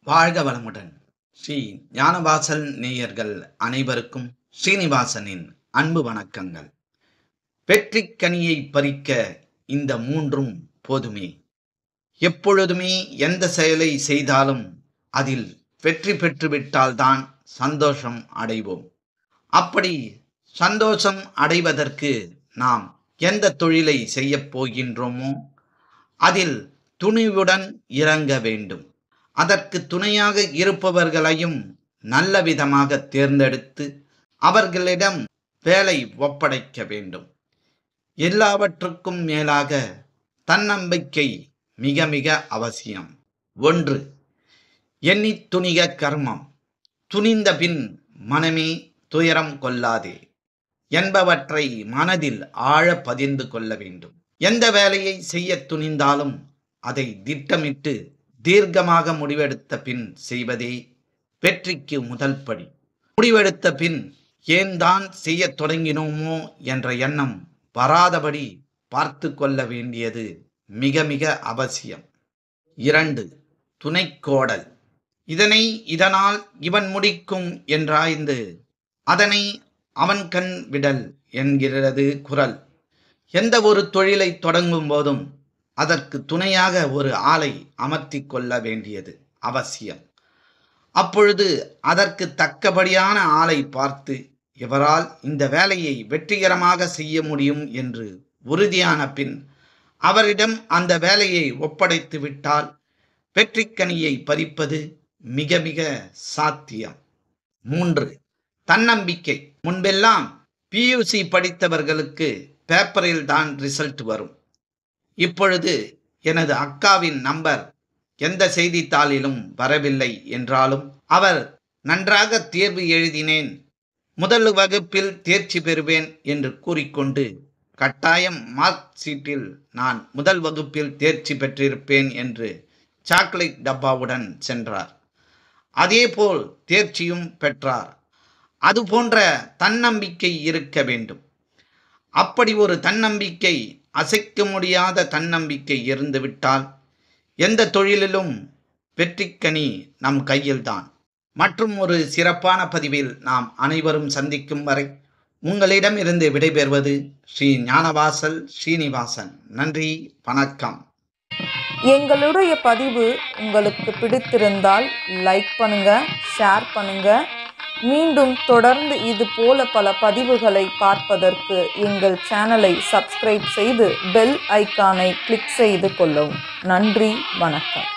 வாழ்க வளமுடன். ஸ்ரீ ஞானவாசல் நேயர்கள் அனைவருக்கும் ஸ்ரீனிவாசனின் அன்பு வணக்கங்கள். வெற்றி கனியை பறிக்க இந்த மூன்றும் போதுமே. எப்பொழுதுமே எந்த செயலை செய்தாலும் அதில் வெற்றி பெற்றுவிட்டால்தான் சந்தோஷம் அடைவோம். அப்படி சந்தோஷம் அடைவதற்கு நாம் எந்த தொழிலை செய்யப் போகின்றோமோ அதில் துணிவுடன் இறங்க வேண்டும். அதற்கு துணையாக இருப்பவர்களையும் நல்ல விதமாக தேர்ந்தெடுத்து அவர்களிடம் வேலை ஒப்படைக்க வேண்டும். எல்லாவற்றுக்கும் மேலாக தன்னம்பிக்கை மிக மிக அவசியம். 1. எண்ணி துணிக கர்மம். துணிந்த பின் மனமே துயரம் கொள்ளாதே என்பவற்றை மனதில் ஆழ பதிந்து கொள்ள வேண்டும். எந்த வேலையை செய்ய துணிந்தாலும் அதை திட்டமிட்டு தீர்க்கமாக முடிவெடுத்த பின் செய்வதே வெற்றிக்கு முதல் படி. முடிவெடுத்த பின் ஏன் தான் செய்ய தொடங்கினோமோ என்ற எண்ணம் வராதபடி பார்த்து கொள்ள வேண்டியது மிக மிக அவசியம். 2. துணைக்கோடல். இதனால் இவன் முடிக்கும் என்றாய்ந்து அதனை அவன் கண் விடல் என்கிறது குறள். எந்த ஒரு தொழிலை தொடங்கும் போதும் அதற்கு துணையாக ஒரு ஆளை அமர்த்தி கொள்ள வேண்டியது அவசியம். அப்பொழுது அதற்கு தக்கபடியான ஆளை பார்த்து இவரால் இந்த வேலையை வெற்றிகரமாக செய்ய முடியும் என்று உறுதியான பின் அவரிடம் அந்த வேலையை ஒப்படைத்து விட்டால் வெற்றிக்கனியை பறிப்பது மிக மிக சாத்தியம். 3. தன்னம்பிக்கை. முன்பெல்லாம் PUC படித்தவர்களுக்கு பேப்பரில் தான் ரிசல்ட் வரும். இப்பொழுது எனது அக்காவின் நம்பர் எந்த செய்தித்தாளிலும் வரவில்லை என்றாலும் அவர் நன்றாக தேர்வு எழுதினேன், முதல் வகுப்பில் தேர்ச்சி பெறுவேன் என்று கூறிக்கொண்டு கட்டாயம் மார்க் ஷீட்டில் நான் முதல் வகுப்பில் தேர்ச்சி பெற்றிருப்பேன் என்று சாக்லேட் டப்பாவுடன் சென்றார். அதேபோல் தேர்ச்சியும் பெற்றார். அதுபோன்ற தன்னம்பிக்கை இருக்க வேண்டும். அப்படி ஒரு தன்னம்பிக்கை, அசைக்க முடியாத தன்னம்பிக்கை இருந்துவிட்டால் எந்த தொழிலிலும் வெற்றிக்கனி நம் கையில்தான். மற்றும் ஒரு சிறப்பான பதிவில் நாம் அனைவரும் சந்திக்கும் வரை உங்களிடமிருந்து விடைபெறுவது ஸ்ரீ ஞானவாசல் ஸ்ரீனிவாசன். நன்றி, வணக்கம். எங்களுடைய பதிவு உங்களுக்கு பிடித்திருந்தால் லைக் பண்ணுங்க, ஷேர் பண்ணுங்க. மீண்டும் தொடர்ந்து இது போல பல பதிவுகளை பார்ப்பதற்கு எங்கள் சேனலை சப்ஸ்கிரைப் செய்து பெல் ஐக்கானை கிளிக் செய்து கொள்ளவும். நன்றி, வணக்கம்.